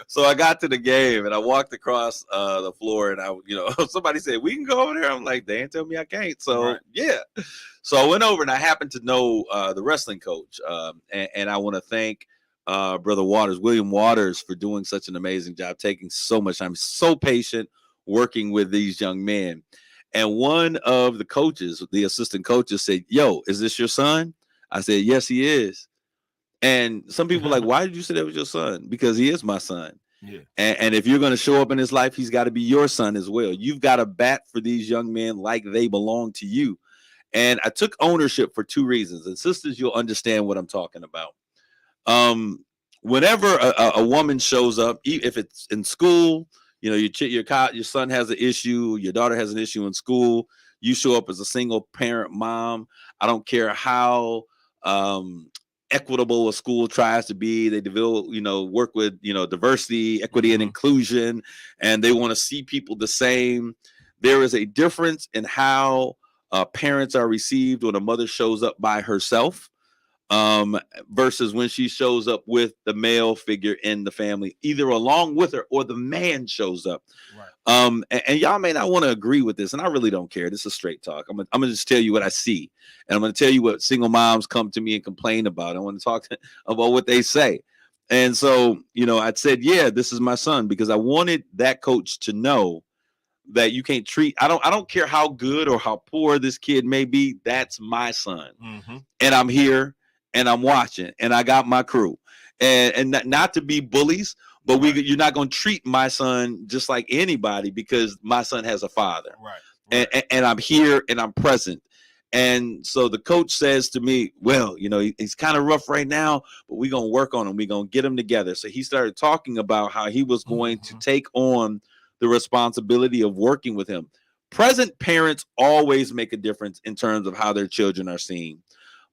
So I got to the game and I walked across the floor, and somebody said, "We can go over there." I'm like, "They ain't tell me I can't." So right. Yeah. So I went over and I happened to know the wrestling coach, and I want to thank Brother William Waters, for doing such an amazing job, taking so much time, so patient, working with these young men. And one of the coaches, the assistant coaches, said, "Yo, is this your son?" I said, "Yes, he is." And some people are like, "Why did you say that was your son?" Because he is my son. Yeah. And if you're going to show up in his life, he's got to be your son as well. You've got to bat for these young men like they belong to you. And I took ownership for two reasons. And sisters, you'll understand what I'm talking about. Whenever a woman shows up, if it's in school, your son has an issue, your daughter has an issue in school, you show up as a single parent mom. I don't care how equitable a school tries to be. They develop, work with, diversity, equity, and inclusion, and they want to see people the same. There is a difference in how parents are received when a mother shows up by herself versus when she shows up with the male figure in the family, either along with her or the man shows up. Right. And y'all may not want to agree with this, and I really don't care. This is straight talk. I'm gonna just tell you what I see, and I'm gonna tell you what single moms come to me and complain about. I want to talk about what they say. And so, I said, yeah, this is my son, because I wanted that coach to know that you can't treat, I don't care how good or how poor this kid may be, that's my son. Mm-hmm. And I'm here and I'm watching and I got my crew. And not to be bullies, but you're not going to treat my son just like anybody, because my son has a father. Right. And I'm here and I'm present. And so the coach says to me, well, he's kind of rough right now, but we're going to work on him. We're going to get him together. So he started talking about how he was going to take on the responsibility of working with him. Present parents always make a difference in terms of how their children are seen.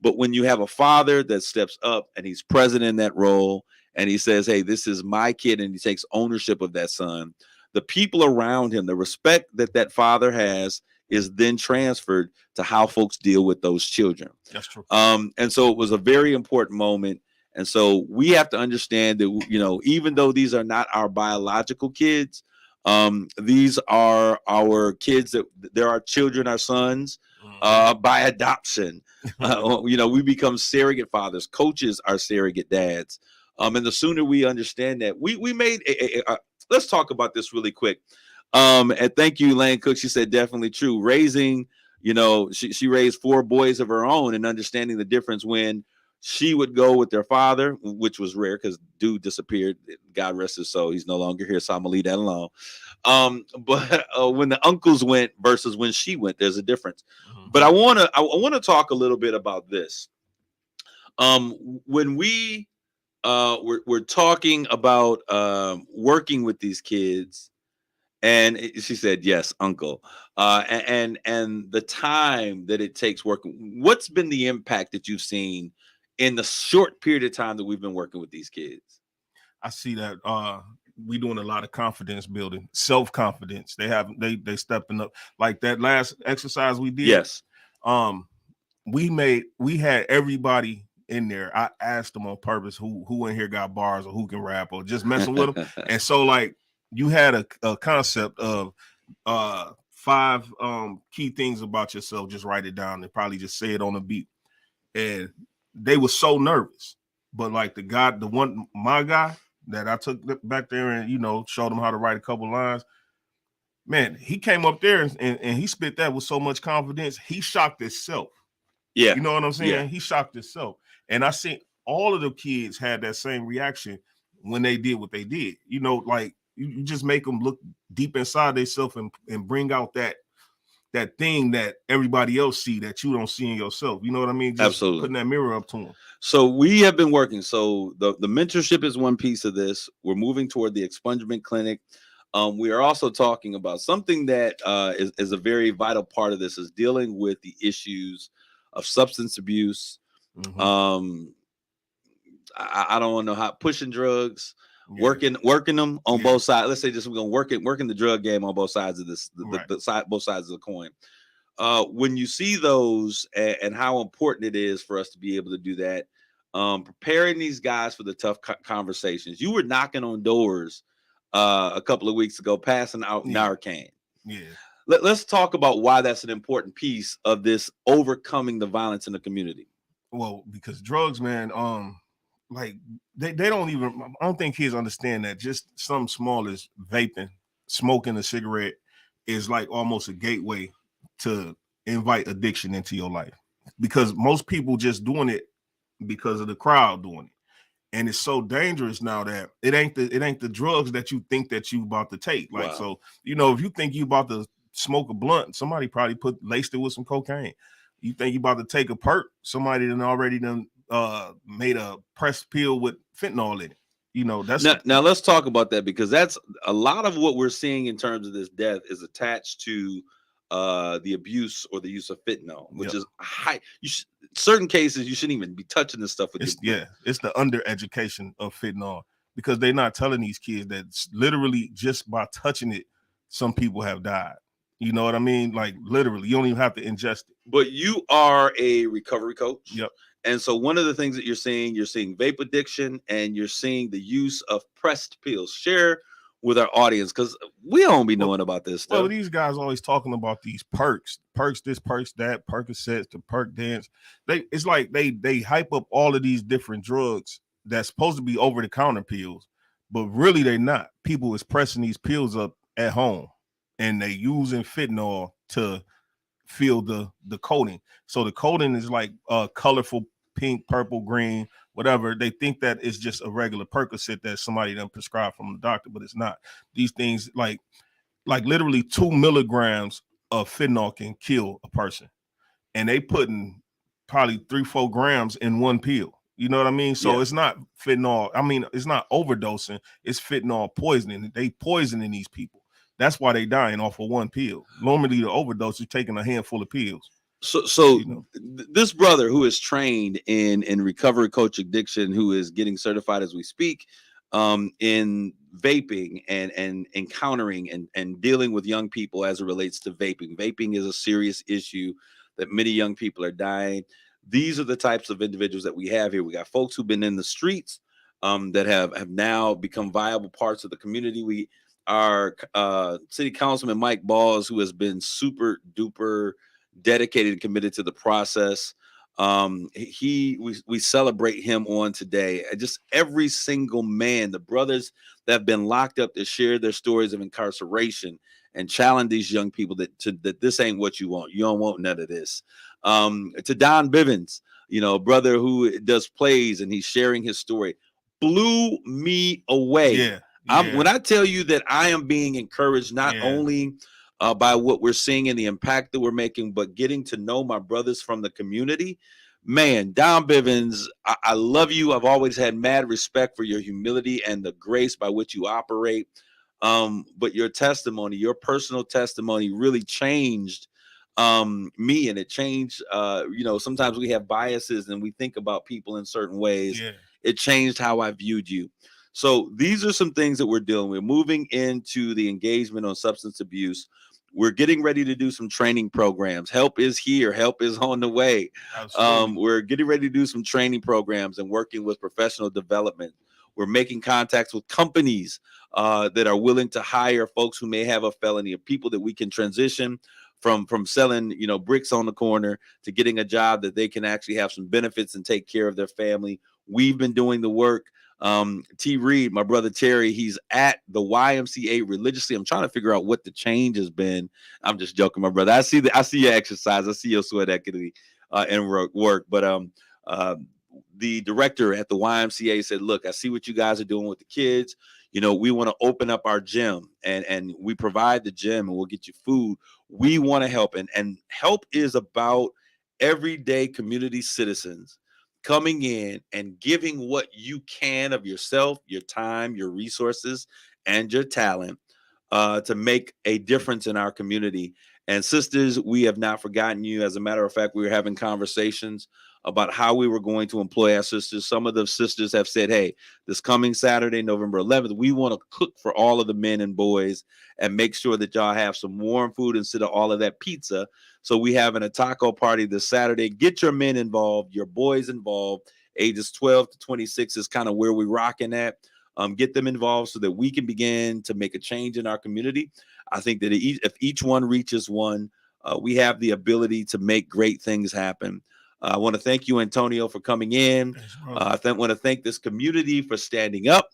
But when you have a father that steps up and he's present in that role and he says, hey, this is my kid, and he takes ownership of that son, the people around him, the respect that father has is then transferred to how folks deal with those children. That's true. And so it was a very important moment. And so we have to understand that, even though these are not our biological kids, these are our kids, that they're our children, our sons, by adoption. We become surrogate fathers. Coaches are surrogate dads. And the sooner we understand that, we made let's talk about this really quick. And thank you, Lane Cook. She said definitely true. Raising, she raised 4 boys of her own, and understanding the difference when she would go with their father, which was rare because dude disappeared. God rest his soul. He's no longer here, so I'm gonna leave that alone. But when the uncles went versus when she went, there's a difference. Mm-hmm. But I wanna talk a little bit about this. When we're talking about working with these kids, and she said, yes, uncle, and the time that it takes working. What's been the impact that you've seen in the short period of time that we've been working with these kids? I see that we doing a lot of confidence building, self-confidence. They stepping up. Like that last exercise we did. Yes. We had everybody in there. I asked them on purpose who in here got bars or who can rap or just messing with them. And so like you had a concept of 5 key things about yourself. Just write it down and probably just say it on a beat. And they were so nervous, but like my guy that I took back there and, showed them how to write a couple lines. man, he came up there and he spit that with so much confidence. He shocked himself. Yeah. You know what I'm saying? Yeah. He shocked himself. And I think all of the kids had that same reaction when they did what they did. You know, like you just make them look deep inside themselves and bring out that thing that everybody else see that you don't see in yourself. You know what I mean? Just Absolutely. putting that mirror up to them. So we have been working. So the mentorship is one piece of this. We're moving toward the expungement clinic. We are also talking about something that is a very vital part of this, is dealing with the issues of substance abuse. Mm-hmm. I don't know how pushing drugs, working them on both sides. Let's say just we're gonna working the drug game on both sides of this, both sides of the coin. When you see those and how important it is for us to be able to do that, preparing these guys for the tough conversations. You were knocking on doors a couple of weeks ago, passing out Narcan. Yeah. Let's talk about why that's an important piece of this overcoming the violence in the community. Well, because drugs, man, like they don't even, I don't think kids understand that just something small as vaping, smoking a cigarette is like almost a gateway to invite addiction into your life, because most people just doing it because of the crowd doing it. And it's so dangerous now that it ain't the drugs that you think that you about to take. Like, so, you know, if you think you about to smoke a blunt, somebody probably laced it with some cocaine. You think you about to take a perk, somebody already made a pressed pill with fentanyl in it. You know, that's now let's talk about that, because that's a lot of what we're seeing in terms of this death is attached to the abuse or the use of fentanyl, which is high. Certain cases you shouldn't even be touching this stuff with it's the undereducation of fentanyl, because they're not telling these kids that literally just by touching it, some people have died. You know what I mean? Like literally, you don't even have to ingest it. But you are a recovery coach. Yep. And so one of the things that you're seeing vape addiction, and you're seeing the use of pressed pills. Share with our audience, because we don't be knowing about this stuff. Well, these guys always talking about these perks this, perks that, Percocets, the perk dance. It's like they hype up all of these different drugs that's supposed to be over-the-counter pills, but really they're not. People is pressing these pills up at home, and they using fentanyl to fill the coating. So the coating is like colorful pink, purple, green, whatever. They think that it's just a regular Percocet that somebody done prescribed from the doctor, but it's not. These things like literally 2 milligrams of fentanyl can kill a person, and they putting probably 3-4 grams in one pill. You know what I mean? So it's not fentanyl. I mean, it's not overdosing. It's fentanyl poisoning. They poisoning these people. That's why they dying off of one pill. Normally the overdose is taking a handful of pills. So this brother who is trained in recovery coach addiction, who is getting certified as we speak, in vaping and encountering and dealing with young people as it relates to vaping. Vaping is a serious issue that many young people are dying. These are the types of individuals that we have here. We got folks who've been in the streets that have now become viable parts of the community. Our city councilman Mike Balls, who has been super duper dedicated and committed to the process. We celebrate him on today. Just every single man, the brothers that have been locked up, that share their stories of incarceration and challenge these young people that this ain't what you want. You don't want none of this. To Don Bivens, brother who does plays and he's sharing his story, blew me away. When I tell you that I am being encouraged, not only by what we're seeing and the impact that we're making, but getting to know my brothers from the community, man, Don Bivens, I love you. I've always had mad respect for your humility and the grace by which you operate. But your testimony, your personal testimony really changed me, and it changed, sometimes we have biases and we think about people in certain ways. It changed how I viewed you. So these are some things that we're doing. We're moving into the engagement on substance abuse. We're getting ready to do some training programs. Help is here. Help is on the way. We're getting ready to do some training programs and working with professional development. We're making contacts with companies that are willing to hire folks who may have a felony, or people that we can transition from selling, bricks on the corner to getting a job that they can actually have some benefits and take care of their family. We've been doing the work. T. Reed, my brother Terry, he's at the YMCA religiously. I'm trying to figure out what the change has been. I'm just joking, my brother. I see your exercise. I see your sweat equity and work. But the director at the YMCA said, look, I see what you guys are doing with the kids. You know, we want to open up our gym and we provide the gym and we'll get you food. We want to help. And help is about everyday community citizens coming in and giving what you can of yourself, your time, your resources, and your talent to make a difference in our community. And sisters, we have not forgotten you. As a matter of fact, we were having conversations about how we were going to employ our sisters. Some of the sisters have said, hey, this coming Saturday, November 11th, we want to cook for all of the men and boys and make sure that y'all have some warm food instead of all of that pizza. So we having a taco party this Saturday. Get your men involved, your boys involved. Ages 12 to 26 is kind of where we're rocking at. Get them involved so that we can begin to make a change in our community. I think that if each one reaches one, we have the ability to make great things happen. I want to thank you, Antonio, for coming in. I want to thank this community for standing up.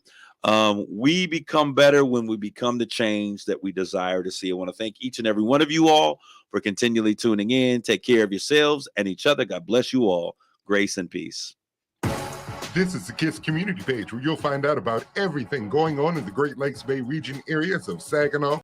We become better when we become the change that we desire to see. I want to thank each and every one of you all for continually tuning in. Take care of yourselves and each other. God bless you all. Grace and peace. This is the KISS community page where you'll find out about everything going on in the Great Lakes Bay region areas of Saginaw,